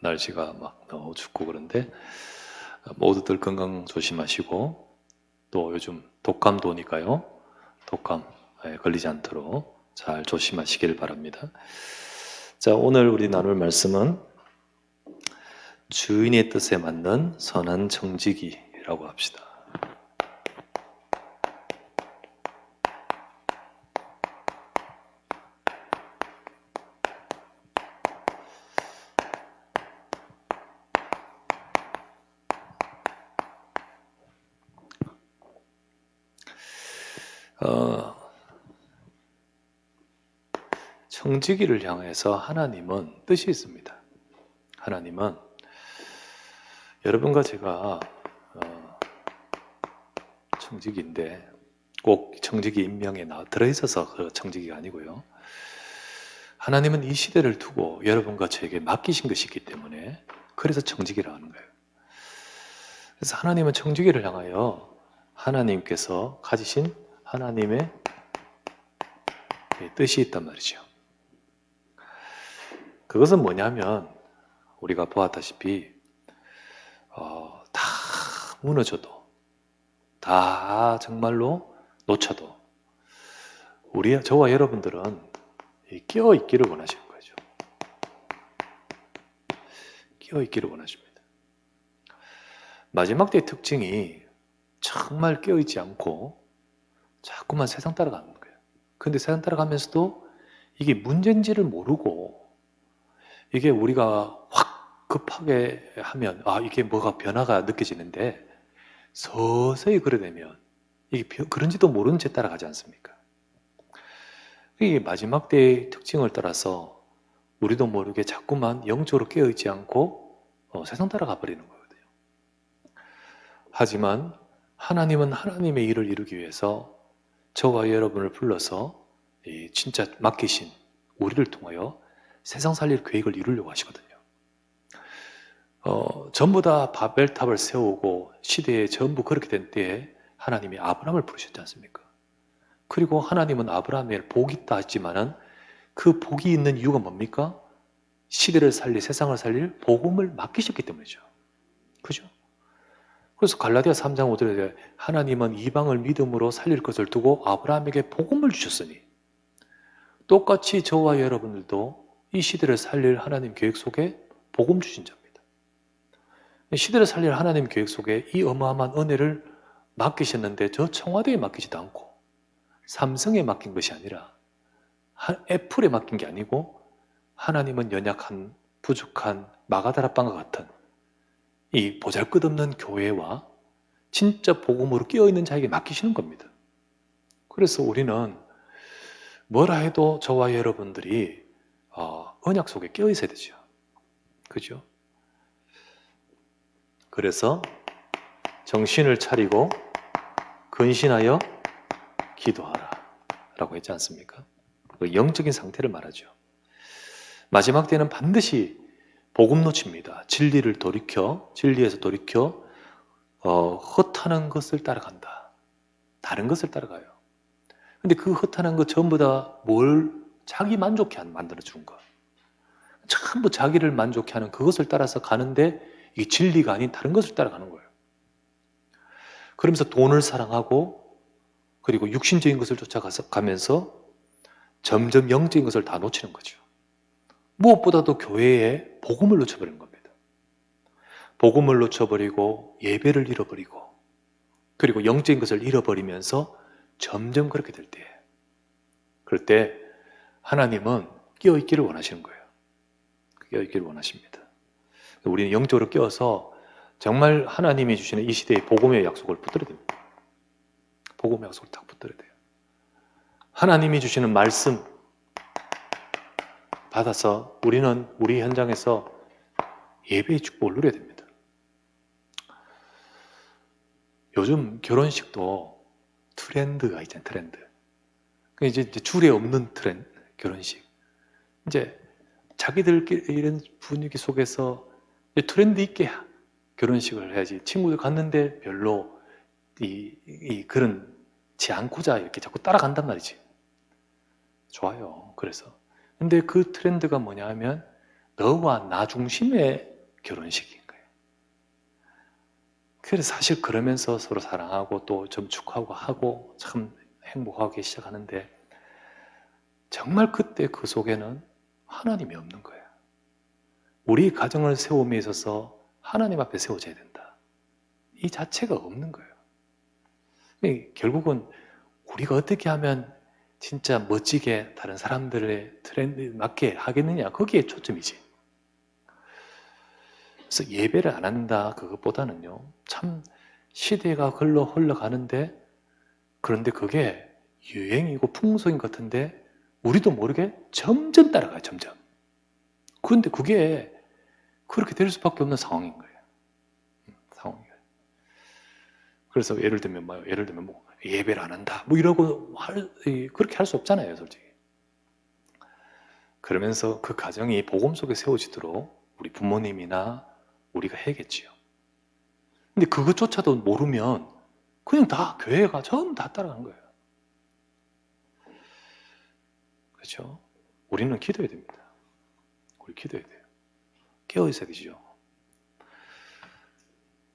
날씨가 막 너무 춥고 그런데 모두들 건강 조심하시고 또 요즘 독감도 오니까요. 독감 걸리지 않도록 잘 조심하시길 바랍니다. 자, 오늘 우리 나눌 말씀은 주인의 뜻에 맞는 선한 청지기라고 합시다. 청지기를 향해서 하나님은 뜻이 있습니다. 하나님은 여러분과 제가 청지기인데 꼭 청지기 임명에 들어있어서 그 청지기가 아니고요. 하나님은 이 시대를 두고 여러분과 저에게 맡기신 것이 있기 때문에 그래서 청지기를 하는 거예요. 그래서 하나님은 청지기를 향하여 하나님께서 가지신 하나님의 뜻이 있단 말이죠. 그것은 뭐냐면 우리가 보았다시피 다 무너져도 다 정말로 놓쳐도 저와 여러분들은 끼어있기를 원하시는 거죠. 끼어있기를 원하십니다. 마지막 때의 특징이 정말 끼어있지 않고 자꾸만 세상 따라가는 거예요. 그런데 세상 따라가면서도 이게 문제인지를 모르고 이게 우리가 확 급하게 하면 이게 뭐가 변화가 느껴지는데 서서히 그러되면 이게 그런지도 모르는 채 따라가지 않습니까? 이게 마지막 때의 특징을 따라서 우리도 모르게 자꾸만 영적으로 깨어있지 않고 세상 따라가 버리는 거거든요. 하지만 하나님은 하나님의 일을 이루기 위해서 저와 여러분을 불러서 진짜 맡기신 우리를 통하여 세상 살릴 계획을 이루려고 하시거든요. 전부 다 바벨탑을 세우고 시대에 전부 그렇게 된 때에 하나님이 아브라함을 부르셨지 않습니까? 그리고 하나님은 아브라함에 복이 있다 했지만은 그 복이 있는 이유가 뭡니까? 시대를 살릴, 세상을 살릴 복음을 맡기셨기 때문이죠. 그죠? 그래서 갈라디아 3장 5절에 하나님은 이방을 믿음으로 살릴 것을 두고 아브라함에게 복음을 주셨으니 똑같이 저와 여러분들도 이 시대를 살릴 하나님 계획 속에 복음 주신 자입니다. 시대를 살릴 하나님 계획 속에 이 어마어마한 은혜를 맡기셨는데 저 청와대에 맡기지도 않고 삼성에 맡긴 것이 아니라 애플에 맡긴 게 아니고 하나님은 연약한 부족한 마가다라빵과 같은 이 보잘것없는 교회와 진짜 복음으로 끼어있는 자에게 맡기시는 겁니다. 그래서 우리는 뭐라 해도 저와 여러분들이 언약 속에 끼어있어야 되죠. 그죠? 그래서 정신을 차리고 근신하여 기도하라 라고 했지 않습니까? 그 영적인 상태를 말하죠. 마지막 때는 반드시 복음 놓칩니다. 진리에서 돌이켜 헛하는 것을 따라간다. 다른 것을 따라가요. 근데 그 헛하는 것 전부 다 자기 만족해 만들어 준 거. 전부 자기를 만족해 하는 그것을 따라서 가는데 이게 진리가 아닌 다른 것을 따라가는 거예요. 그러면서 돈을 사랑하고 그리고 육신적인 것을 쫓아가면서 점점 영적인 것을 다 놓치는 거죠. 무엇보다도 교회에 복음을 놓쳐버리는 겁니다. 복음을 놓쳐버리고 예배를 잃어버리고 그리고 영적인 것을 잃어버리면서 점점 그렇게 될 때 그럴 때 하나님은 끼어있기를 원하시는 거예요. 끼어있기를 원하십니다. 우리는 영적으로 끼어서 정말 하나님이 주시는 이 시대의 복음의 약속을 붙들어야 됩니다. 복음의 약속을 딱 붙들어야 돼요. 하나님이 주시는 말씀 받아서 우리는 우리 현장에서 예배의 축복을 누려야 됩니다. 요즘 결혼식도 트렌드가 있잖아요. 트렌드. 이제 줄에 없는 결혼식. 이제 자기들끼리 이런 분위기 속에서 트렌드 있게 결혼식을 해야지. 친구들 갔는데 별로 그런지 않고자 이렇게 자꾸 따라간단 말이지. 좋아요. 그래서. 근데 그 트렌드가 뭐냐 하면 너와 나 중심의 결혼식인 거예요. 그래서 사실 그러면서 서로 사랑하고 또 좀 축하하고 하고 참 행복하게 시작하는데 정말 그때 그 속에는 하나님이 없는 거예요. 우리 가정을 세움에 있어서 하나님 앞에 세워져야 된다. 이 자체가 없는 거예요. 결국은 우리가 어떻게 하면 진짜 멋지게 다른 사람들의 트렌드에 맞게 하겠느냐, 거기에 초점이지. 그래서 예배를 안 한다 그것보다는요, 참 시대가 흘러가는데, 그런데 그게 유행이고 풍속인 것 같은데 우리도 모르게 점점 따라가요. 점점. 그런데 그게 그렇게 될 수밖에 없는 상황인 거예요. 상황이에요. 그래서 예를 들면 뭐 예배를 안 한다 뭐 이러고 그렇게 할 수 없잖아요, 솔직히. 그러면서 그 가정이 복음 속에 세워지도록 우리 부모님이나 우리가 해야겠지요. 근데 그것조차도 모르면 그냥 다 교회가 전부 다 따라가는 거예요. 그렇죠? 우리는 기도해야 됩니다. 우리 기도해야 돼요. 깨어 있어야 되죠.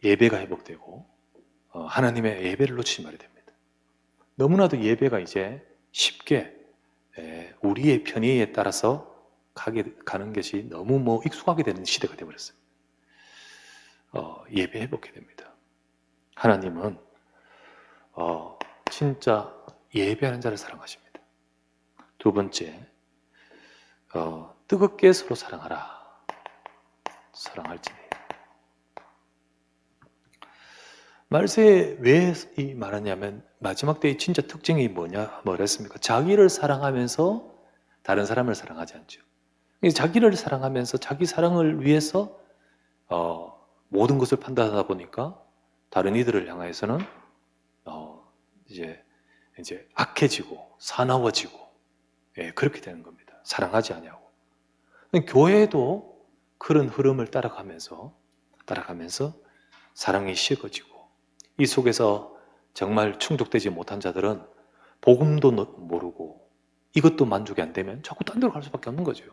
예배가 회복되고 하나님의 예배를 놓치지 말아야 됩니다. 너무나도 예배가 이제 쉽게 우리의 편의에 따라서 가는 것이 너무 익숙하게 되는 시대가 되어버렸어요. 예배 회복해야 됩니다. 하나님은 진짜 예배하는 자를 사랑하십니다. 두 번째, 뜨겁게 서로 사랑하라. 사랑할지니. 말세에 왜 이 말하냐면 마지막 때의 진짜 특징이 뭐랬습니까? 자기를 사랑하면서 다른 사람을 사랑하지 않죠. 자기를 사랑하면서 자기 사랑을 위해서 모든 것을 판단하다 보니까 다른 이들을 향해서는 이제 악해지고 사나워지고 그렇게 되는 겁니다. 사랑하지 아니하고. 교회도 그런 흐름을 따라가면서 사랑이 식어지고 이 속에서 정말 충족되지 못한 자들은 복음도 모르고 이것도 만족이 안 되면 자꾸 딴 데로 갈 수밖에 없는 거죠.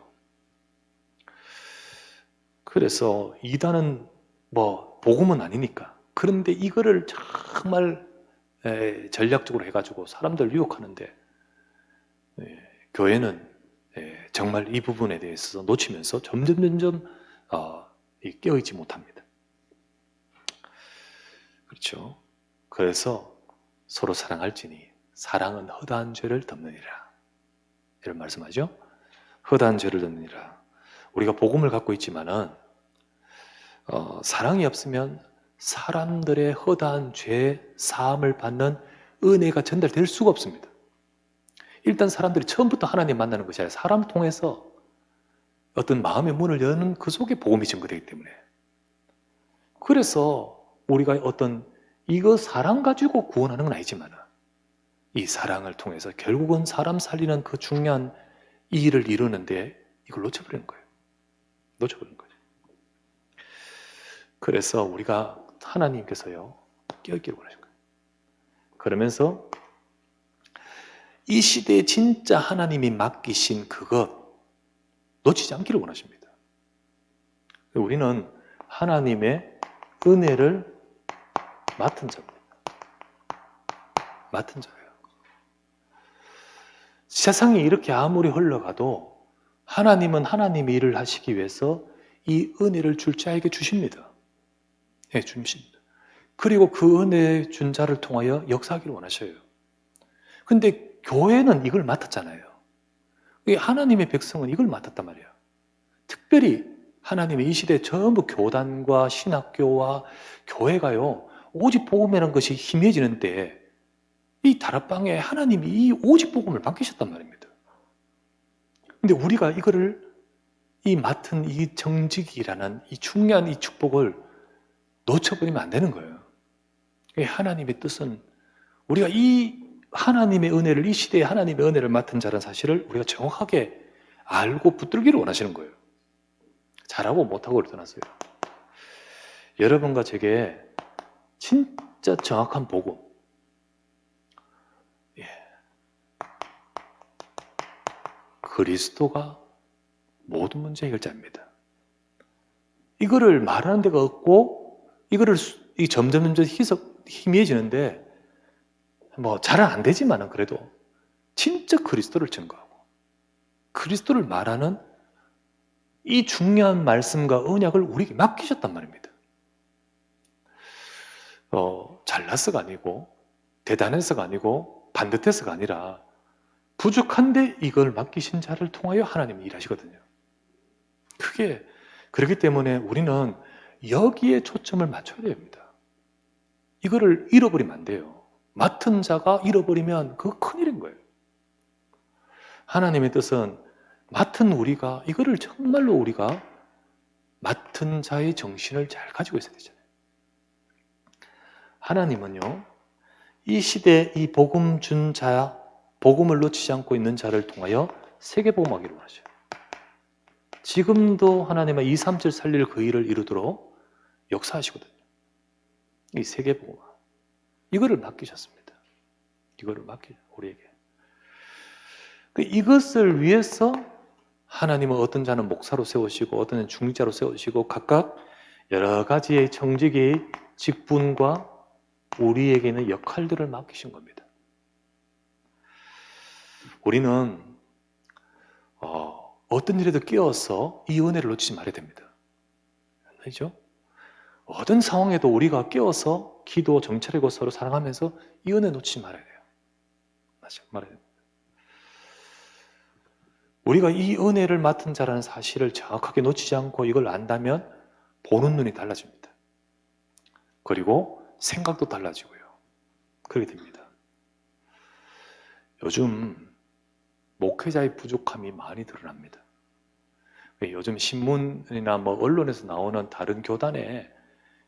그래서 이단은 복음은 아니니까. 그런데 이거를 정말 전략적으로 해가지고 사람들 유혹하는데 교회는 정말 이 부분에 대해서 놓치면서 점점 깨어있지 못합니다. 그렇죠? 그래서 서로 사랑할지니 사랑은 허다한 죄를 덮느니라. 이런 말씀하죠? 허다한 죄를 덮느니라. 우리가 복음을 갖고 있지만은 사랑이 없으면 사람들의 허다한 죄 사함을 받는 은혜가 전달될 수가 없습니다. 일단 사람들이 처음부터 하나님 만나는 것이 아니라 사람을 통해서 어떤 마음의 문을 여는 그 속에 복음이 증거되기 때문에. 그래서 우리가 이거 사랑 가지고 구원하는 건 아니지만 이 사랑을 통해서 결국은 사람 살리는 그 중요한 이 일을 이루는데 이걸 놓쳐버리는 거예요. 놓쳐버리는 거죠. 그래서 우리가 하나님께서요 깨어있기를 원하신 거예요. 그러면서 이 시대에 진짜 하나님이 맡기신 그것 놓치지 않기를 원하십니다. 우리는 하나님의 은혜를 맡은 자입니다. 맡은 자예요. 세상이 이렇게 아무리 흘러가도 하나님은 하나님의 일을 하시기 위해서 이 은혜를 줄 자에게 주십니다. 예, 주십니다. 그리고 그 은혜 준 자를 통하여 역사하기를 원하셔요. 근데 교회는 이걸 맡았잖아요. 하나님의 백성은 이걸 맡았단 말이에요. 특별히 하나님의 이 시대 전부 교단과 신학교와 교회가요, 오직 복음이라는 것이 희미해지는 때 이 다락방에 하나님이 이 오직 복음을 맡기셨단 말입니다. 근데 우리가 이거를 이 맡은 이 정직이라는 이 중요한 이 축복을 놓쳐버리면 안 되는 거예요. 하나님의 뜻은 우리가 이 하나님의 은혜를, 이 시대에 하나님의 은혜를 맡은 자라는 사실을 우리가 정확하게 알고 붙들기를 원하시는 거예요. 잘하고 못하고를 떠났어요. 여러분과 제게 진짜 정확한 복음, 그리스도가 모든 문제 해결자입니다. 이거를 말하는 데가 없고 이거를 점점 희미해지는데 뭐 잘은 안 되지만은 그래도 진짜 그리스도를 증거하고 그리스도를 말하는 이 중요한 말씀과 언약을 우리에게 맡기셨단 말입니다. 잘났어가 아니고 대단해서가 아니고 반듯해서가 아니라 부족한데 이걸 맡기신 자를 통하여 하나님이 일하시거든요. 그렇기 때문에 우리는 여기에 초점을 맞춰야 됩니다. 이거를 잃어버리면 안 돼요. 맡은 자가 잃어버리면 그거 큰일인 거예요. 하나님의 뜻은 맡은 우리가 이거를 정말로 우리가 맡은 자의 정신을 잘 가지고 있어야 되잖아요. 하나님은요, 이 시대에 이 복음 준 자, 복음을 놓치지 않고 있는 자를 통하여 세계복음하기를 원하셔요. 지금도 하나님은 237 살릴 그 일을 이루도록 역사하시거든요. 이 세계복음. 이거를 맡기셨습니다. 이거를 우리에게. 이것을 위해서 하나님은 어떤 자는 목사로 세우시고 어떤 자는 중직자로 세우시고 각각 여러 가지의 정직의 직분과 우리에게는 역할들을 맡기신 겁니다. 우리는 어떤 일에도 끼어서 이 은혜를 놓치지 말아야 됩니다. 알죠? 어떤 상황에도 우리가 끼어서 기도, 정찰이고 서로 사랑하면서 이 은혜 놓치지 말아야 돼요. 말아야 됩니다. 우리가 이 은혜를 맡은 자라는 사실을 정확하게 놓치지 않고 이걸 안다면 보는 눈이 달라집니다. 그리고 생각도 달라지고요. 그렇게 됩니다. 요즘 목회자의 부족함이 많이 드러납니다. 요즘 신문이나 뭐 언론에서 나오는 다른 교단에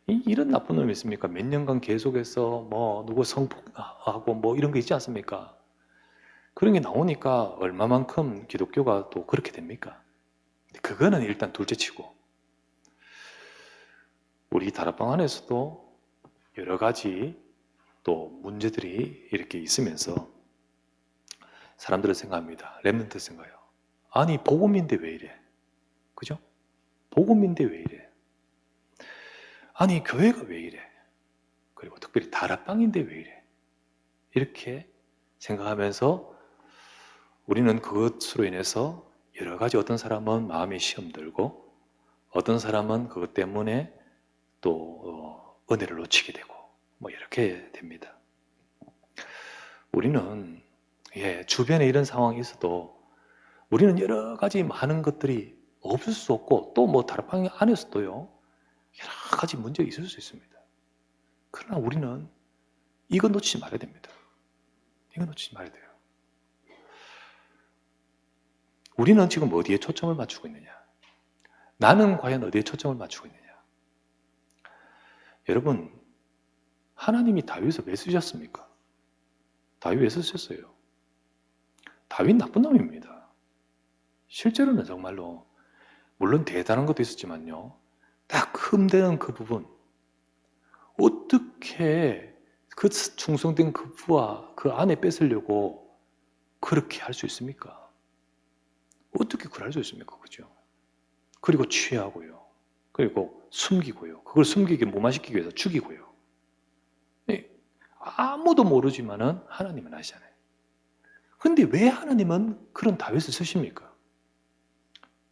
이런 나쁜 놈이 있습니까? 몇 년간 계속해서 뭐 누구 성폭하고 뭐 이런 거 있지 않습니까? 그런 게 나오니까 얼마만큼 기독교가 또 그렇게 됩니까? 그거는 일단 둘째치고 우리 다락방 안에서도 여러 가지 또 문제들이 이렇게 있으면서 사람들은 생각합니다. 렘넌트 생각해요. 아니 복음인데 왜 이래? 그죠? 복음인데 왜 이래? 아니 교회가 왜 이래? 그리고 특별히 다락방인데 왜 이래? 이렇게 생각하면서 우리는 그것으로 인해서 여러 가지 어떤 사람은 마음에 시험 들고 어떤 사람은 그것 때문에 또 은혜를 놓치게 되고 뭐 이렇게 됩니다. 우리는 주변에 이런 상황이 있어도 우리는 여러 가지 많은 것들이 없을 수 없고 또 뭐 다락방 안에서도요 여러 가지 문제가 있을 수 있습니다. 그러나 우리는 이거 놓치지 말아야 됩니다. 이거 놓치지 말아야 돼요. 우리는 지금 어디에 초점을 맞추고 있느냐? 나는 과연 어디에 초점을 맞추고 있느냐? 여러분, 하나님이 다윗을 왜 쓰셨습니까? 다윗 왜 쓰셨어요? 다윗 나쁜 놈입니다. 실제로는 정말로 물론 대단한 것도 있었지만요. 딱 흠되는 그 부분 어떻게 그 충성된 그 부하 그 아내 뺏으려고 그렇게 할 수 있습니까? 어떻게 그걸 할 수 있습니까? 그죠? 그리고 취하고요. 그리고 숨기고요. 그걸 숨기게 무마시키기 위해서 죽이고요. 아무도 모르지만은 하나님은 아시잖아요. 근데 왜 하나님은 그런 다윗을 쓰십니까?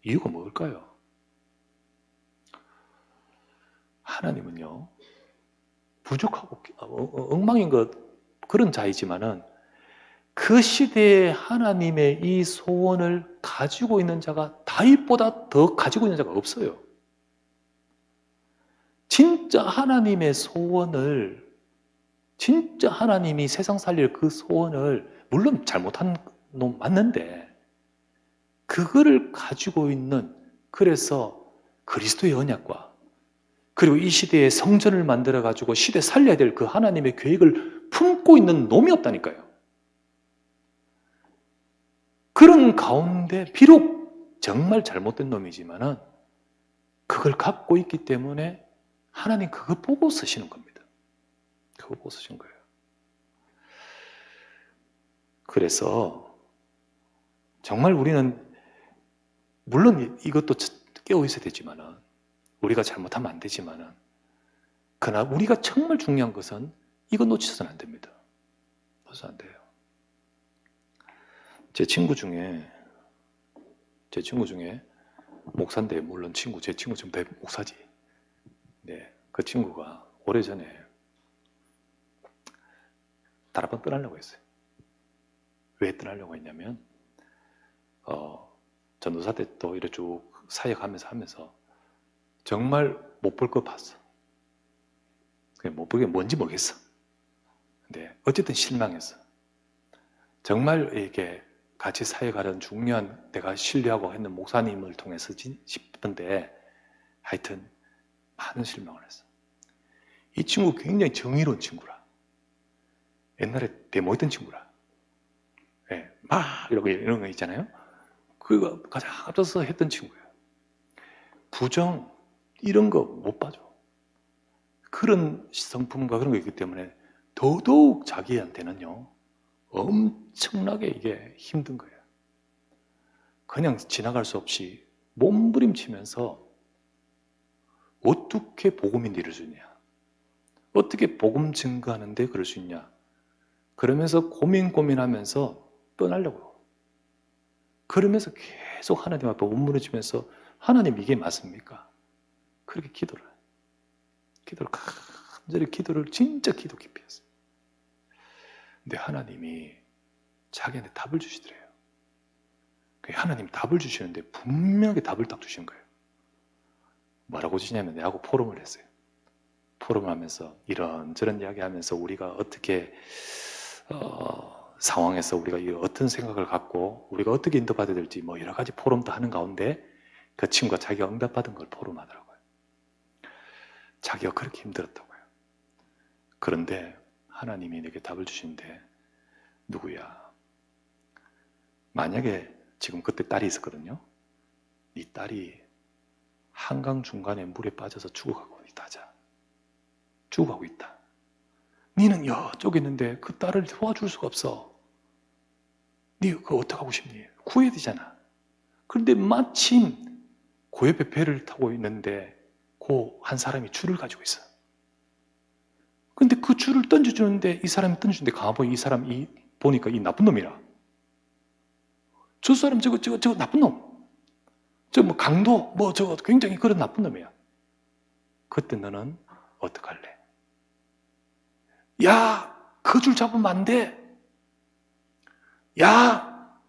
이유가 뭘까요? 하나님은요, 부족하고 엉망인 그런 자이지만은 그 시대에 하나님의 이 소원을 가지고 있는 자가 다윗보다 더 가지고 있는 자가 없어요. 진짜 하나님의 소원을, 진짜 하나님이 세상 살릴 그 소원을, 물론 잘못한 놈 맞는데, 그거를 가지고 있는, 그래서 그리스도의 언약과, 그리고 이 시대에 성전을 만들어가지고 시대 살려야 될 그 하나님의 계획을 품고 있는 놈이 없다니까요. 그런 가운데 비록 정말 잘못된 놈이지만은 그걸 갖고 있기 때문에 하나님 그거 보고 쓰시는 겁니다. 그거 보고 쓰신 거예요. 그래서 정말 우리는 물론 이것도 깨어 있어야 되지만은 우리가 잘못하면 안 되지만은, 그러나 우리가 정말 중요한 것은 이거 놓치서는 안 됩니다. 놓쳐서 안 돼요. 제 친구 중에 목사인데, 물론 제 친구 좀 목사지. 네, 그 친구가 오래전에 다락방 떠나려고 했어요. 왜 떠나려고 했냐면, 전도사 때 또 이렇게 쭉 사역하면서 하면서 정말 못 볼 거 봤어. 못 볼 게 뭔지 모르겠어. 근데 어쨌든 실망했어. 정말 이렇게 같이 사역하는 중요한, 내가 신뢰하고 했는 목사님을 통해서 싶은데, 하여튼 많은 실망을 했어. 이 친구 굉장히 정의로운 친구라. 옛날에 데모했던 친구라. 네, 막 이런 거 있잖아요. 그거 가장 앞서서 했던 친구예요. 부정 이런 거 못 봐줘. 그런 성품과 그런 거 있기 때문에 더더욱 자기한테는요, 엄청나게 이게 힘든 거예요. 그냥 지나갈 수 없이 몸부림치면서 어떻게 복음이 이룰 수 있냐, 어떻게 복음 증거하는데 그럴 수 있냐, 그러면서 고민하면서 떠나려고. 그러면서 계속 하나님 앞에 몸부림치면서, 하나님 이게 맞습니까? 그렇게 기도를 간절히 진짜 기도 깊이 했어요. 근데 하나님이 자기한테 답을 주시더래요. 하나님 답을 주시는데 분명하게 답을 딱 주신 거예요. 뭐라고 주시냐면, 내하고 포럼을 했어요. 포럼을 하면서 이런저런 이야기하면서 우리가 어떻게 상황에서 우리가 어떤 생각을 갖고 우리가 어떻게 인도받아야 될지 뭐 여러 가지 포럼도 하는 가운데, 그 친구가 자기가 응답받은 걸 포럼하더라고요. 자기가 그렇게 힘들었다고요. 그런데 하나님이 내게 답을 주시는데, 누구야? 만약에 지금 그때 딸이 있었거든요. 네 딸이 한강 중간에 물에 빠져서 죽어가고 있다. 니는 이쪽에 있는데 그 딸을 도와줄 수가 없어. 니 그거 어떻게 하고 싶니? 구해야 되잖아. 그런데 마침 그 옆에 배를 타고 있는데 그 한 사람이 줄을 가지고 있어. 근데 그 줄을 던져주는데, 이 사람이 던져주는데 가만히 이 사람이 보니까 이 나쁜 놈이라. 저 사람 저거 나쁜 놈. 뭐 강도 저거 굉장히 그런 나쁜 놈이야. 그때 너는 어떡할래? 야, 그 줄 잡으면 안 돼. 야,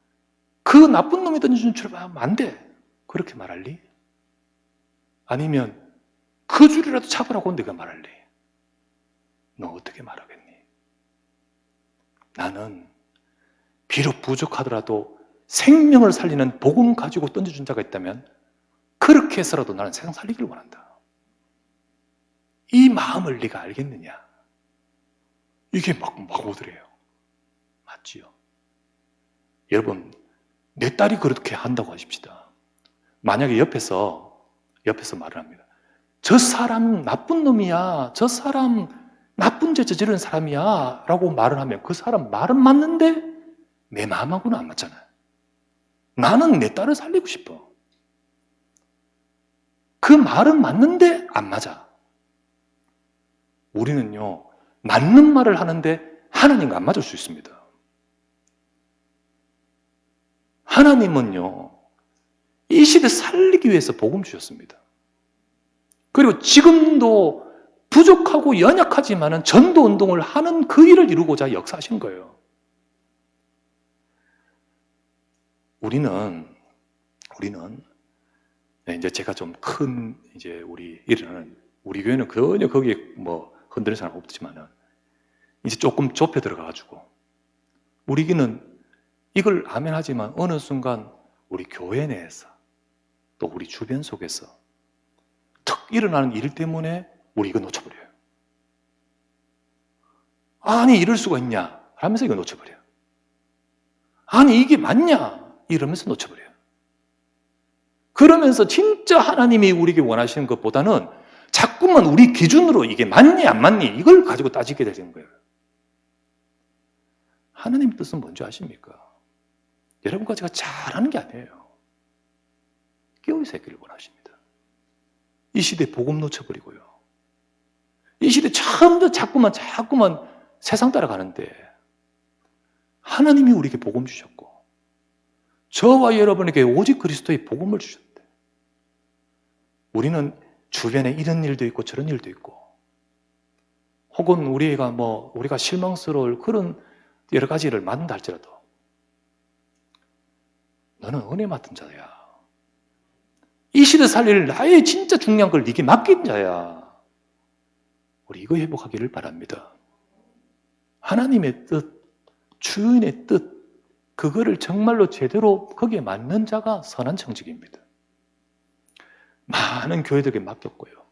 그 나쁜 놈이 던져준 줄 잡으면 안 돼. 그렇게 말할리? 아니면 그 줄이라도 잡으라고 내가 말할래? 너 어떻게 말하겠니? 나는 비록 부족하더라도 생명을 살리는 복음 가지고 던져준 자가 있다면 그렇게 해서라도 나는 세상 살리기를 원한다. 이 마음을 네가 알겠느냐? 이게 막 오더래요. 맞지요? 여러분, 내 딸이 그렇게 한다고 하십시다. 만약에 옆에서 말을 합니다. 저 사람 나쁜 놈이야. 저 사람 나쁜 죄 저지른 사람이야. 라고 말을 하면 그 사람 말은 맞는데 내 마음하고는 안 맞잖아요. 나는 내 딸을 살리고 싶어. 그 말은 맞는데 안 맞아. 우리는요, 맞는 말을 하는데 하나님과 안 맞을 수 있습니다. 하나님은요, 이 시대 살리기 위해서 복음 주셨습니다. 그리고 지금도 부족하고 연약하지만은 전도 운동을 하는 그 일을 이루고자 역사하신 거예요. 우리는 이제 제가 좀 큰 이제 우리 교회는 전혀 거기에 뭐 흔드는 사람 없지만은 이제 조금 좁혀 들어가가지고 우리 교회는 이걸 아멘 하지만 어느 순간 우리 교회 내에서 또 우리 주변 속에서 툭 일어나는 일 때문에 우리 이거 놓쳐버려요. 아니 이럴 수가 있냐 하면서 이거 놓쳐버려요. 아니 이게 맞냐 이러면서 놓쳐버려요. 그러면서 진짜 하나님이 우리에게 원하시는 것보다는 자꾸만 우리 기준으로 이게 맞니 안 맞니 이걸 가지고 따지게 되는 거예요. 하나님 뜻은 뭔지 아십니까? 여러분과 제가 잘하는 게 아니에요. 깨어있어 있기를 원하십니다. 이 시대에 복음 놓쳐버리고요. 이 시대 처음부터 자꾸만 세상 따라가는데 하나님이 우리에게 복음 주셨고 저와 여러분에게 오직 그리스도의 복음을 주셨대. 우리는 주변에 이런 일도 있고 저런 일도 있고 혹은 우리가 실망스러울 그런 여러 가지를 만든다 할지라도 너는 은혜 맡은 자야. 이 시대 살릴 나의 진짜 중요한 걸 네게 맡긴 자야. 우리 이거 회복하기를 바랍니다. 하나님의 뜻, 주인의 뜻, 그거를 정말로 제대로 거기에 맞는 자가 선한 청직입니다. 많은 교회들에게 맡겼고요.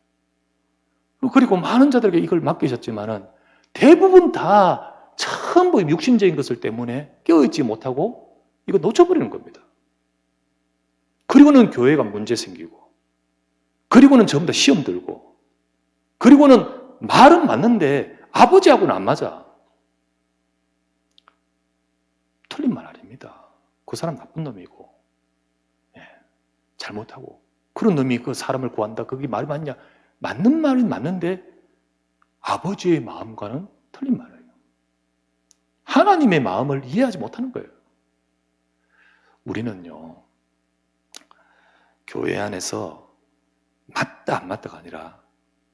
그리고 많은 자들에게 이걸 맡기셨지만은 대부분 다 전부 육신적인 것을 때문에 깨어있지 못하고 이거 놓쳐버리는 겁니다. 그리고는 교회가 문제 생기고 그리고는 전부 다 시험 들고 그리고는 말은 맞는데 아버지하고는 안 맞아. 틀린 말 아닙니다. 그 사람 나쁜 놈이고 잘못하고 그런 놈이 그 사람을 구한다. 그게 말이 맞냐? 맞는 말은 맞는데 아버지의 마음과는 틀린 말이에요. 하나님의 마음을 이해하지 못하는 거예요. 우리는요, 교회 안에서 맞다 안 맞다가 아니라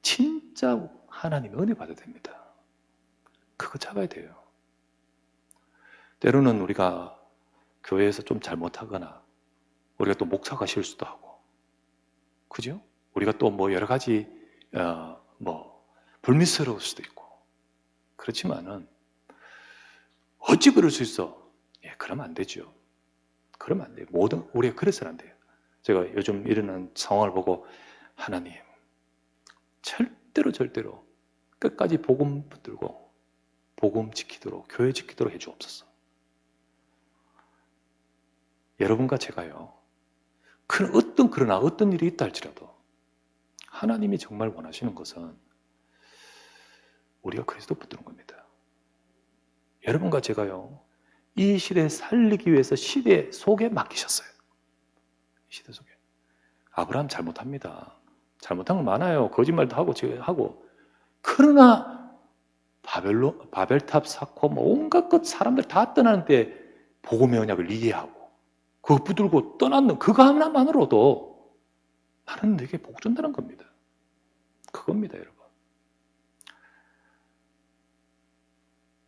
진짜 하나님의 은혜 받아야 됩니다. 그거 잡아야 돼요. 때로는 우리가 교회에서 좀 잘못하거나 우리가 또 목사가 실수도 하고 그죠? 우리가 또 여러 가지 불미스러울 수도 있고 그렇지만은 어찌 그럴 수 있어? 그러면 안 되죠. 그러면 안 돼요. 우리가 그래서는 안 돼요. 제가 요즘 일어난 상황을 보고 하나님 절대로 끝까지 복음 붙들고 복음 지키도록 교회 지키도록 해주옵소서. 여러분과 제가요 그러나 어떤 일이 있다 할지라도 하나님이 정말 원하시는 것은 우리가 그리스도 붙드는 겁니다. 여러분과 제가요 이 시대에 살리기 위해서 시대 속에 맡기셨어요. 시대 속에. 아브라함 잘못합니다. 잘못한 건 많아요. 거짓말도 하고. 그러나 바벨탑 쌓고 온갖 것 사람들 다 떠나는데 복음의 언약을 이해하고 그거 붙들고 떠났는 그거 하나만으로도 나는 내게 복 준다는 겁니다. 그겁니다, 여러분.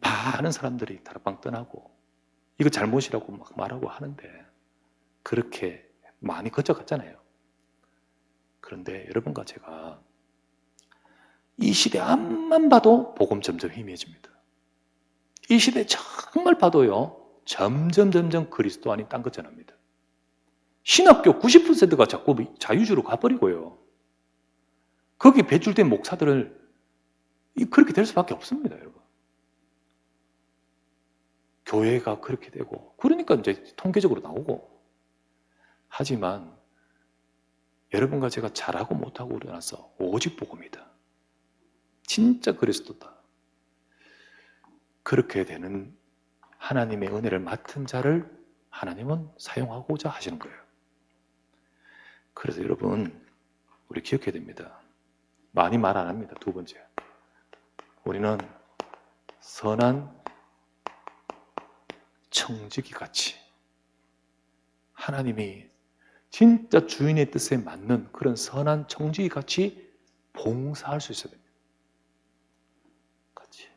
많은 사람들이 다락방 떠나고 이거 잘못이라고 막 말하고 하는데 그렇게 많이 거쳐갔잖아요. 그런데 여러분과 제가 이 시대 앞만 봐도 복음 점점 희미해집니다. 이 시대 정말 봐도요 점점 그리스도 아닌 딴 것 전합니다. 신학교 90%가 자꾸 자유주의로 가버리고요. 거기 배출된 목사들을 그렇게 될 수밖에 없습니다, 여러분. 교회가 그렇게 되고 그러니까 이제 통계적으로 나오고 하지만 여러분과 제가 잘하고 못하고 일어나서 오직 복음이다. 진짜 그리스도다. 그렇게 되는 하나님의 은혜를 맡은 자를 하나님은 사용하고자 하시는 거예요. 그래서 여러분 우리 기억해야 됩니다. 많이 말 안 합니다. 두 번째, 우리는 선한 청지기 같이 하나님이 진짜 주인의 뜻에 맞는 그런 선한 청지기 같이 봉사할 수 있어야 됩니다. 같이.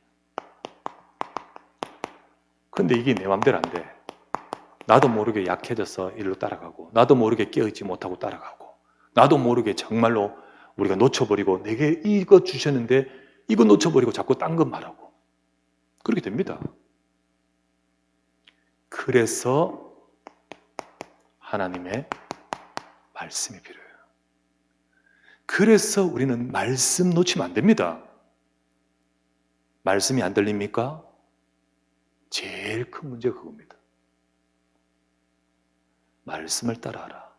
근데 이게 내 맘대로 안 돼. 나도 모르게 약해져서 일로 따라가고 나도 모르게 깨어있지 못하고 따라가고 나도 모르게 정말로 우리가 놓쳐버리고 내게 이거 주셨는데 이거 놓쳐버리고 자꾸 딴 것 말하고 그렇게 됩니다. 그래서 하나님의 말씀이 필요해요. 그래서 우리는 말씀 놓치면 안 됩니다. 말씀이 안 들립니까? 제일 큰 문제가 그겁니다. 말씀을 따라하라.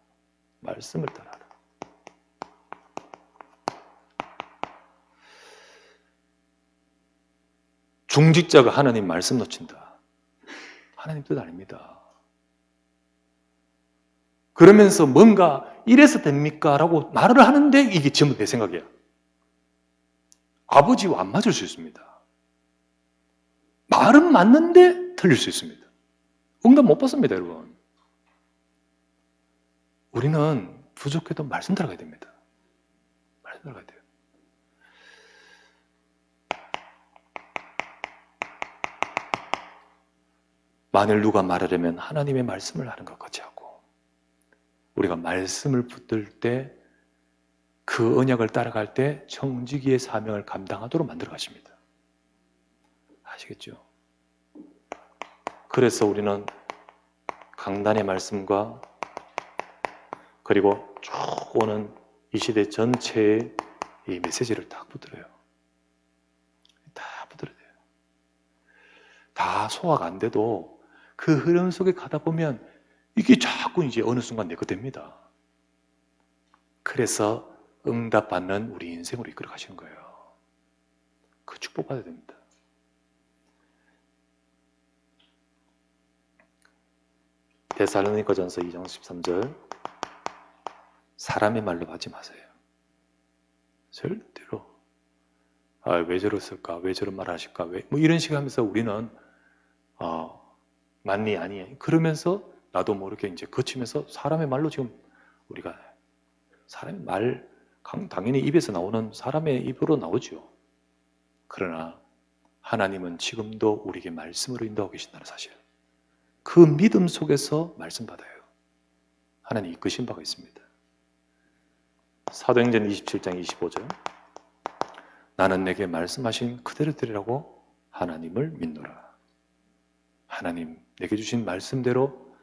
말씀을 따라하라. 중직자가 하나님 말씀 놓친다. 하나님 뜻 아닙니다. 그러면서 뭔가 이래서 됩니까? 라고 말을 하는데 이게 전부 내 생각이야. 아버지와 안 맞을 수 있습니다. 말은 맞는데 틀릴 수 있습니다. 응답 못 받습니다, 여러분. 우리는 부족해도 말씀 들어가야 됩니다. 말씀 들어가야 돼요. 만일 누가 말하려면 하나님의 말씀을 하는 것 같이 하고, 우리가 말씀을 붙들 때 그 언약을 따라갈 때 청지기의 사명을 감당하도록 만들어 가십니다. 아시겠죠? 그래서 우리는 강단의 말씀과 그리고 쭉 오는 이 시대 전체의 이 메시지를 딱 붙들어요. 다 붙들어야 돼요. 다 소화가 안 돼도 그 흐름 속에 가다 보면 이게 자꾸 이제 어느 순간 내 것 됩니다. 그래서 응답받는 우리 인생으로 이끌어 가시는 거예요. 그 축복 받아야 됩니다. 데살로니가전서 2장 13절 사람의 말로 하지 마세요. 절대로 왜 저랬을까? 왜 저런 말을 하실까? 뭐 이런 식으로 하면서 우리는 맞니 아니 그러면서 나도 모르게 이제 거치면서 사람의 말로 지금 우리가 사람의 말 당연히 입에서 나오는 사람의 입으로 나오죠. 그러나 하나님은 지금도 우리에게 말씀으로 인도하고 계신다는 사실. 그 믿음 속에서 말씀 받아요. 하나님 이끄신 바가 있습니다. 사도행전 27장 25절 나는 내게 말씀하신 그대로 드리라고 하나님을 믿노라. 하나님 내게 주신 말씀대로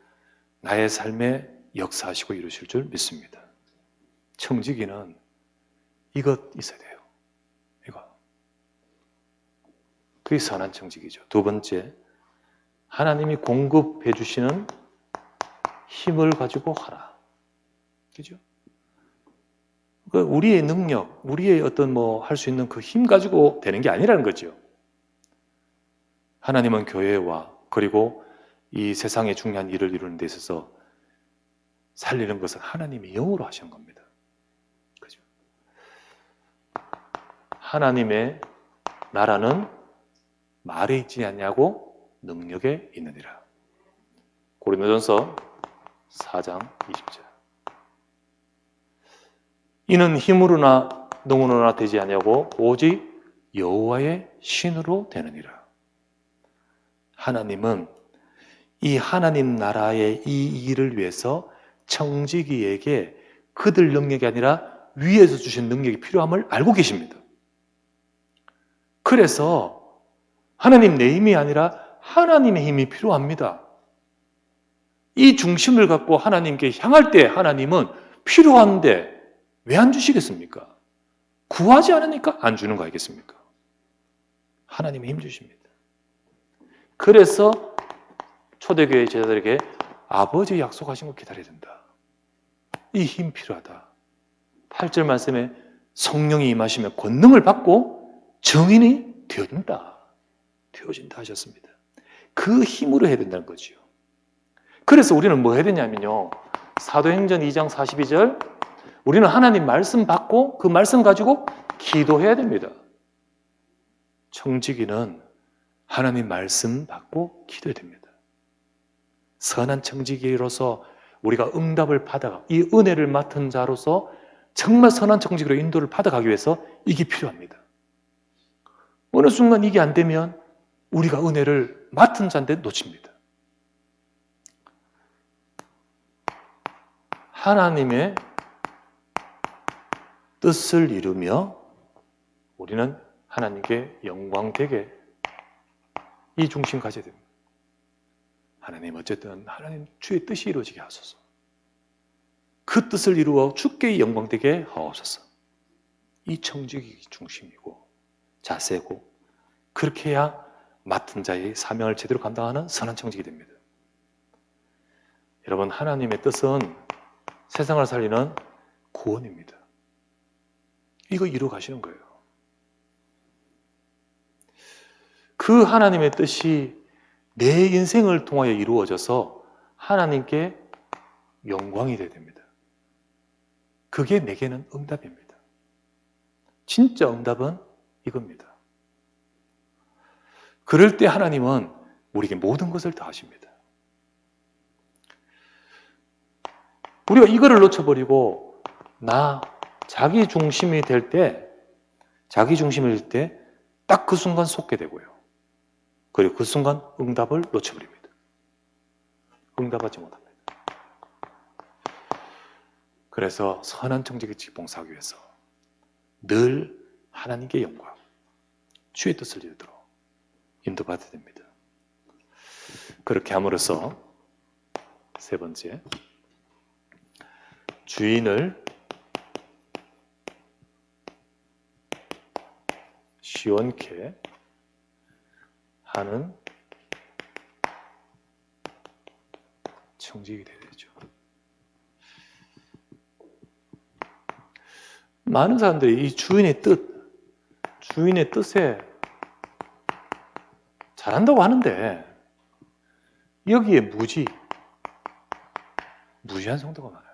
나의 삶에 역사하시고 이루실 줄 믿습니다. 청지기는 이것 있어야 돼요. 이거. 그게 선한 청지기죠. 두 번째, 하나님이 공급해 주시는 힘을 가지고 하라. 그죠? 우리의 능력, 우리의 어떤 할 수 있는 그 힘 가지고 되는 게 아니라는 거죠. 하나님은 교회와 그리고 이 세상의 중요한 일을 이루는 데 있어서 살리는 것은 하나님이 영으로 하시는 겁니다. 그죠? 하나님의 나라는 말에 있지 않냐고 능력에 있느니라. 고린도전서 4장 20절 이는 힘으로나 능으로나 되지 아니하고 오직 여호와의 신으로 되느니라. 하나님은 이 하나님 나라의 이 일을 위해서 청지기에게 그들 능력이 아니라 위에서 주신 능력이 필요함을 알고 계십니다. 그래서 하나님 내 힘이 아니라 하나님의 힘이 필요합니다. 이 중심을 갖고 하나님께 향할 때 하나님은 필요한데 왜 안 주시겠습니까? 구하지 않으니까 안 주는 거 아니겠습니까? 하나님의 힘 주십니다. 그래서 초대교회 제자들에게 아버지 약속하신 거 기다려야 된다. 이 힘 필요하다. 8절 말씀에 성령이 임하시면 권능을 받고 증인이 되어진다 하셨습니다. 그 힘으로 해야 된다는 거죠. 그래서 우리는 뭐 해야 되냐면요. 사도행전 2장 42절 우리는 하나님 말씀 받고 그 말씀 가지고 기도해야 됩니다. 청지기는 하나님 말씀 받고 기도해야 됩니다. 선한 청지기로서 우리가 응답을 받아가 이 은혜를 맡은 자로서 정말 선한 청지기로 인도를 받아가기 위해서 이게 필요합니다. 어느 순간 이게 안 되면 우리가 은혜를 맡은 자인데 놓칩니다. 하나님의 뜻을 이루며 우리는 하나님께 영광되게 이 중심 가져야 됩니다. 하나님 어쨌든 하나님 주의 뜻이 이루어지게 하소서. 그 뜻을 이루어 주께 영광되게 하옵소서. 이 청지기 중심이고 자세고 그렇게 해야 맡은 자의 사명을 제대로 감당하는 선한 청지기 됩니다. 여러분 하나님의 뜻은 세상을 살리는 구원입니다. 이거 이루어 가시는 거예요. 그 하나님의 뜻이 내 인생을 통하여 이루어져서 하나님께 영광이 되어야 됩니다. 그게 내게는 응답입니다. 진짜 응답은 이겁니다. 그럴 때 하나님은 우리에게 모든 것을 다 하십니다. 우리가 이거를 놓쳐버리고 자기 중심이 될 때 딱 그 순간 속게 되고요. 그리고 그 순간 응답을 놓쳐버립니다. 응답하지 못합니다. 그래서 선한 청지기 봉사하기 위해서 늘 하나님께 영광, 주의 뜻을 이루도록 인도받아야 됩니다. 그렇게 함으로써 세 번째, 주인을 시원케 하는 청지기 되죠. 많은 사람들이 이 주인의 뜻에 잘한다고 하는데 여기에 무지한 성도가 많아요.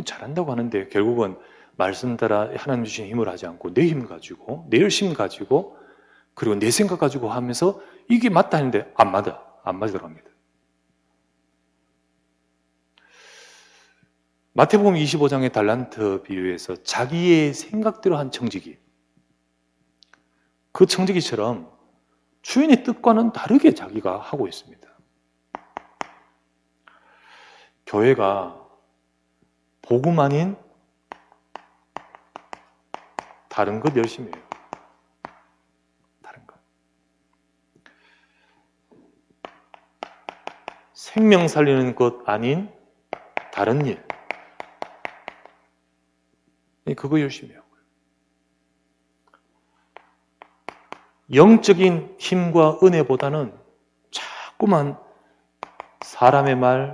잘한다고 하는데 결국은 말씀 따라 하나님 주신 힘을 하지 않고 내 힘 가지고 내 열심 가지고 그리고 내 생각 가지고 하면서 이게 맞다 하는데 안 맞으더라고 합니다. 마태복음 25장의 달란트 비유에서 자기의 생각대로 한 청지기, 그 청지기처럼 주인의 뜻과는 다르게 자기가 하고 있습니다. 교회가 복음 아닌 다른 것 열심히 해요. 다른 것. 생명 살리는 것 아닌 다른 일. 그거 열심히 하고요. 영적인 힘과 은혜보다는 자꾸만 사람의 말,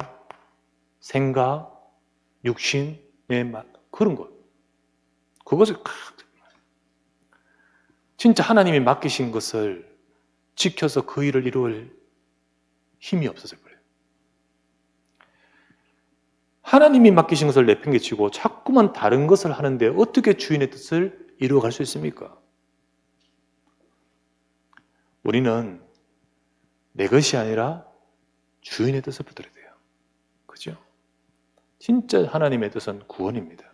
생각, 육신의 말, 그런 것. 그것을 진짜 하나님이 맡기신 것을 지켜서 그 일을 이루을 힘이 없어져 버려요. 하나님이 맡기신 것을 내팽개치고 자꾸만 다른 것을 하는데 어떻게 주인의 뜻을 이루어갈 수 있습니까? 우리는 내 것이 아니라 주인의 뜻을 붙들어야 돼요. 그죠? 진짜 하나님의 뜻은 구원입니다.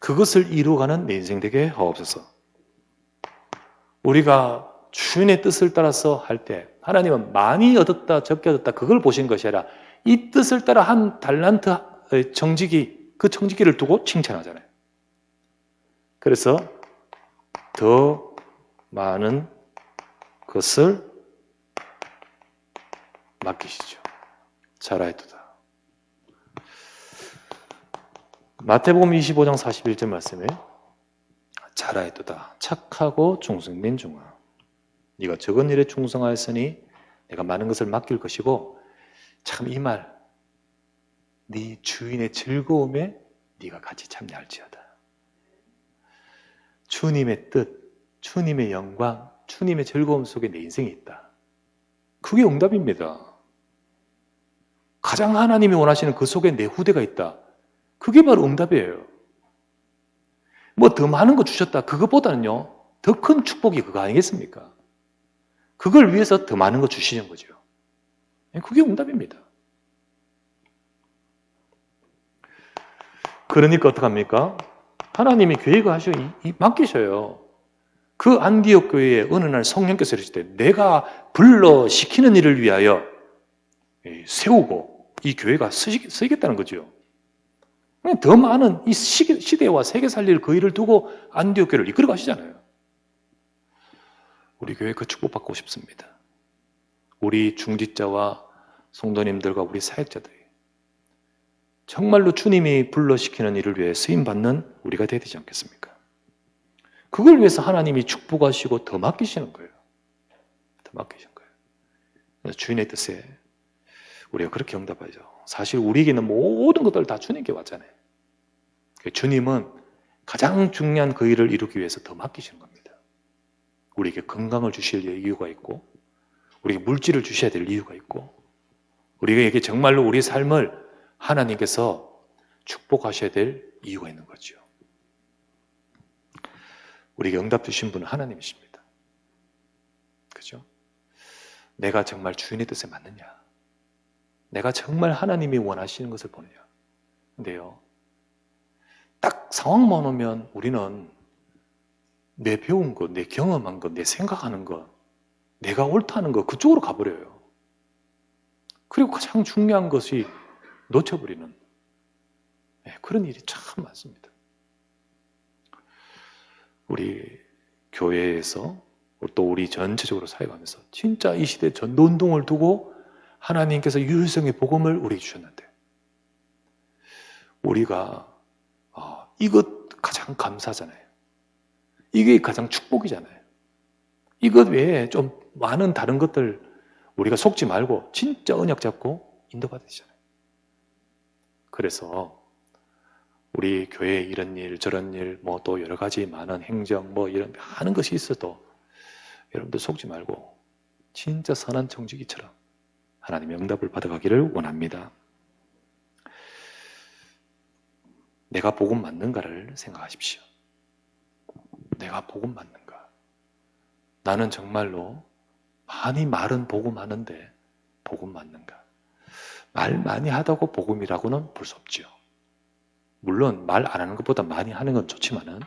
그것을 이루어가는 내 인생 되게 하옵소서. 우리가 주인의 뜻을 따라서 할 때 하나님은 많이 얻었다 적게 얻었다 그걸 보신 것이 아니라 이 뜻을 따라 한 달란트 청지기, 그 청지기를 두고 칭찬하잖아요. 그래서 더 많은 것을 맡기시죠. 잘하였도다. 마태복음 25장 41절 말씀에 잘하였도다. 착하고 충성된 종아. 네가 적은 일에 충성하였으니 내가 많은 것을 맡길 것이고 참 이 말, 네 주인의 즐거움에 네가 같이 참여할지어다. 주님의 뜻, 주님의 영광, 주님의 즐거움 속에 내 인생이 있다. 그게 응답입니다. 가장 하나님이 원하시는 그 속에 내 후대가 있다. 그게 바로 응답이에요. 뭐 더 많은 거 주셨다. 그것보다는요, 더 큰 축복이 그거 아니겠습니까? 그걸 위해서 더 많은 거 주시는 거죠. 그게 응답입니다. 그러니까 어떡합니까? 하나님이 교회가 맡기셔요. 그 안디옥 교회에 어느 날 성령께서 이러실 때 내가 불러 시키는 일을 위하여 세우고 이 교회가 쓰이겠다는 거죠. 더 많은 이 시대와 세계 살릴 그 일을 두고 안디옥 교회를 이끌어 가시잖아요. 우리 교회 그 축복받고 싶습니다. 우리 중직자와 성도님들과 우리 사역자들이 정말로 주님이 불러시키는 일을 위해 쓰임받는 우리가 되어야 되지 않겠습니까? 그걸 위해서 하나님이 축복하시고 더 맡기시는 거예요. 더 맡기신 거예요. 그래서 주인의 뜻에 우리가 그렇게 응답하죠. 사실 우리에게는 모든 것들 다 주님께 왔잖아요. 주님은 가장 중요한 그 일을 이루기 위해서 더 맡기시는 겁니다. 우리에게 건강을 주실 이유가 있고 우리에게 물질을 주셔야 될 이유가 있고 우리에게 정말로 우리의 삶을 하나님께서 축복하셔야 될 이유가 있는 거죠. 우리에게 응답 주신 분은 하나님이십니다. 그죠? 내가 정말 주인의 뜻에 맞느냐? 내가 정말 하나님이 원하시는 것을 보느냐? 근데요, 딱 상황만 오면 우리는 내 배운 것, 내 경험한 것, 내 생각하는 것, 내가 옳다는 것, 그쪽으로 가버려요. 그리고 가장 중요한 것이 놓쳐버리는 그런 일이 참 많습니다. 우리 교회에서 또 우리 전체적으로 사역하면서 진짜 이 시대 전도운동을 두고 하나님께서 유일성의 복음을 우리에게 주셨는데 우리가 이것 가장 감사잖아요. 이게 가장 축복이잖아요. 이것 외에 좀 많은 다른 것들 우리가 속지 말고 진짜 언약 잡고 인도받으시잖아요. 그래서 우리 교회에 이런 일 저런 일 뭐 또 여러 가지 많은 행정 뭐 이런 많은 것이 있어도 여러분들 속지 말고 진짜 선한 청지기처럼 하나님의 응답을 받아가기를 원합니다. 내가 복음 맞는가를 생각하십시오. 내가 복음 맞는가? 나는 정말로 많이 말은 복음 하는데 복음 맞는가? 말 많이 하다고 복음이라고는 볼 수 없죠. 물론 말 안 하는 것보다 많이 하는 건 좋지만은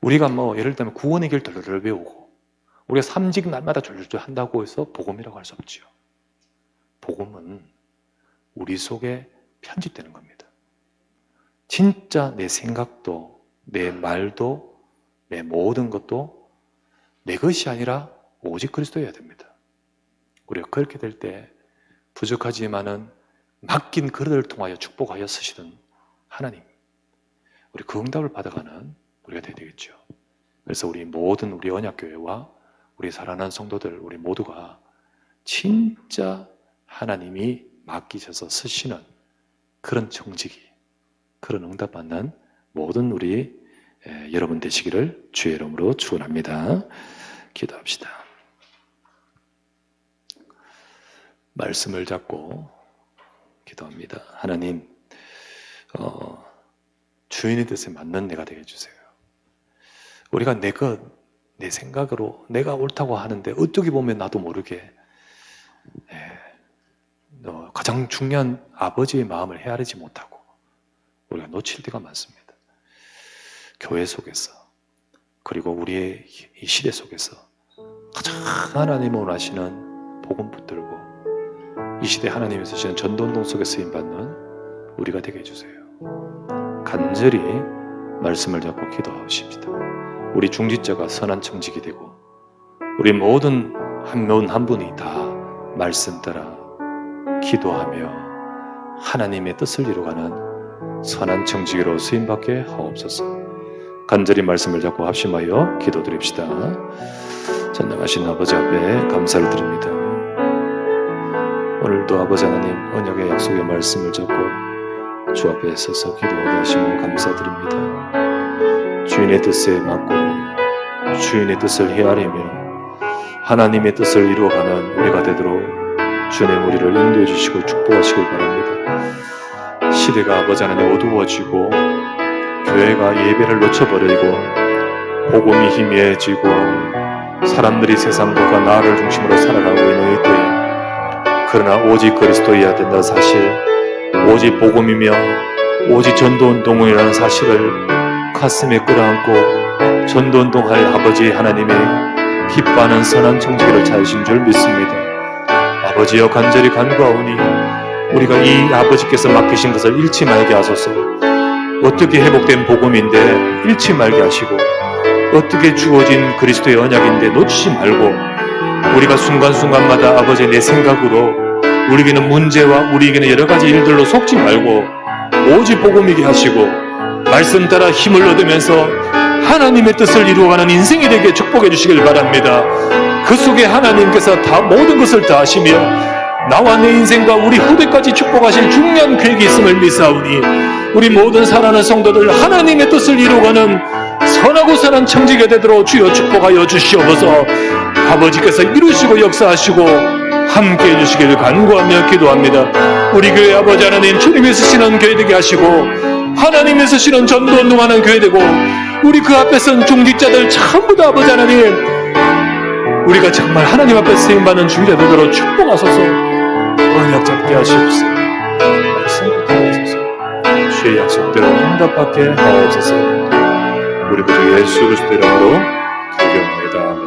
우리가 뭐 예를 들면 구원의 길 덜덜 배우고 우리가 삼직 날마다 졸졸 한다고 해서 복음이라고 할 수 없죠. 복음은 우리 속에 편집되는 겁니다. 진짜 내 생각도 내 말도 내 모든 것도 내 것이 아니라 오직 그리스도여야 됩니다. 우리가 그렇게 될 때 부족하지만은 맡긴 그릇을 통하여 축복하여 쓰시는 하나님, 우리 그 응답을 받아가는 우리가 되어야 되겠죠. 그래서 우리 모든 우리 언약교회와 우리 사랑하는 성도들 우리 모두가 진짜 하나님이 맡기셔서 쓰시는 그런 정직이 그런 응답받는 모든 우리 여러분 되시기를 주의 이름으로 축원합니다. 기도합시다. 말씀을 잡고 기도합니다. 하나님, 주인의 뜻에 맞는 내가 되게 해주세요. 우리가 내 생각으로 내가 옳다고 하는데 어떻게 보면 나도 모르게 가장 중요한 아버지의 마음을 헤아리지 못하고 우리가 놓칠 때가 많습니다. 교회 속에서 그리고 우리의 이 시대 속에서 가장 하나님을 원하시는 복음 붙들고 이 시대 하나님이 쓰시는 전도운동 속에 쓰임받는 우리가 되게 해주세요. 간절히 말씀을 잡고 기도하십시다. 우리 중직자가 선한 청직이 되고 우리 모든 한 분 한 분이 다 말씀 따라 기도하며 하나님의 뜻을 이루어가는 선한 청지기로 쓰임받게 하옵소서. 간절히 말씀을 잡고 합심하여 기도드립시다. 전능하신 아버지 앞에 감사를 드립니다. 오늘도 아버지 하나님 언약의 약속의 말씀을 잡고 주 앞에 서서 기도하게 하심을 감사드립니다. 주인의 뜻에 맞고 주인의 뜻을 헤아리며 하나님의 뜻을 이루어가는 우리가 되도록 주님 우리를 인도해 주시고 축복하시길 바랍니다. 시대가 아버지 하나님 어두워지고 교회가 예배를 놓쳐버리고 복음이 희미해지고 사람들이 세상과 나를 중심으로 살아가고 있는 이때에 그러나 오직 그리스도여야 된다는 사실, 오직 복음이며 오직 전도운동이라는 사실을 가슴에 끌어안고 전도운동할 아버지 하나님이 기뻐하는 선한 청지기를 찾으신 줄 믿습니다. 아버지여 간절히 간구하오니 우리가 이 아버지께서 맡기신 것을 잃지 말게 하소서. 어떻게 회복된 복음인데 잃지 말게 하시고 어떻게 주어진 그리스도의 언약인데 놓치지 말고 우리가 순간순간마다 아버지 내 생각으로 우리에게는 문제와 우리에게는 여러 가지 일들로 속지 말고 오직 복음이게 하시고 말씀 따라 힘을 얻으면서 하나님의 뜻을 이루어가는 인생이 되게 축복해 주시길 바랍니다. 그 속에 하나님께서 다 모든 것을 다 하시며 나와 내 인생과 우리 후대까지 축복하실 중요한 계획이 있음을 믿사오니 우리 모든 사랑하는 성도들 하나님의 뜻을 이루어가는 선하고 선한 청지기가 되도록 주여 축복하여 주시옵소서. 아버지께서 이루시고 역사하시고 함께 해주시기를 간구하며 기도합니다. 우리 교회 아버지 하나님, 주님이 쓰시는 교회 되게 하시고 하나님이 쓰시는 전도 운동하는 교회 되고 우리 그 앞에 선 중직자들 전부 다 아버지 하나님, 우리가 정말 하나님 앞에 쓰임받는 주일에 되도록 축복하소서. 언약 잡게 하시옵소서. 말씀 받게 하소서. 주의 약속대로 응답받게 하옵소서. 우리 모두 예수 그리스도 이름으로 기도합니다.